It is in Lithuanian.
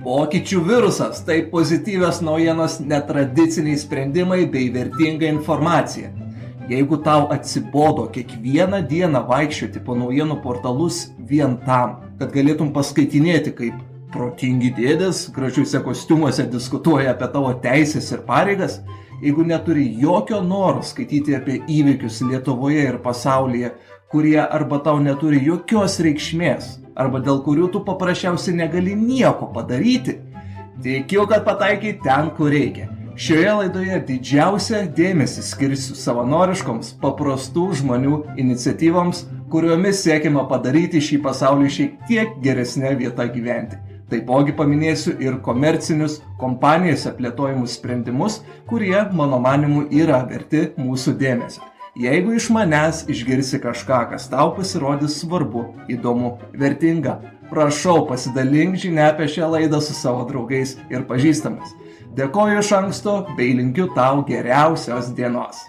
Pokyčių virusas – tai pozityvios naujienos, netradiciniai sprendimai bei vertinga informacija. Jeigu tau atsibodo kiekvieną dieną vaikščioti po naujienų portalus vien tam, kad galėtum paskaitinėti, kaip protingi dėdės gražiuose kostiumuose diskutuoja apie tavo teisės ir pareigas, jeigu neturi jokio noro skaityti apie įvykius Lietuvoje ir pasaulyje, kurie arba tau neturi jokios reikšmės, arba dėl kurių tu paprasčiausiai negali nieko padaryti, tikiu, kad pataikai ten, kur reikia. Šioje laidoje didžiausią dėmesį skirsiu savanoriškoms, paprastų žmonių iniciatyvoms, kuriomis siekiama padaryti šį pasaulį šiek tiek geresnę vietą gyventi. Taipogi paminėsiu ir komercinius kompanijose plėtojimus sprendimus, kurie, mano manimu, yra verti mūsų dėmesio. Jeigu iš manęs išgirsi kažką, kas tau pasirodys svarbu, įdomu, vertinga, prašau pasidalink žinia apie šią laidą su savo draugais ir pažįstamais. Dėkoju iš anksto bei linkiu tau geriausios dienos.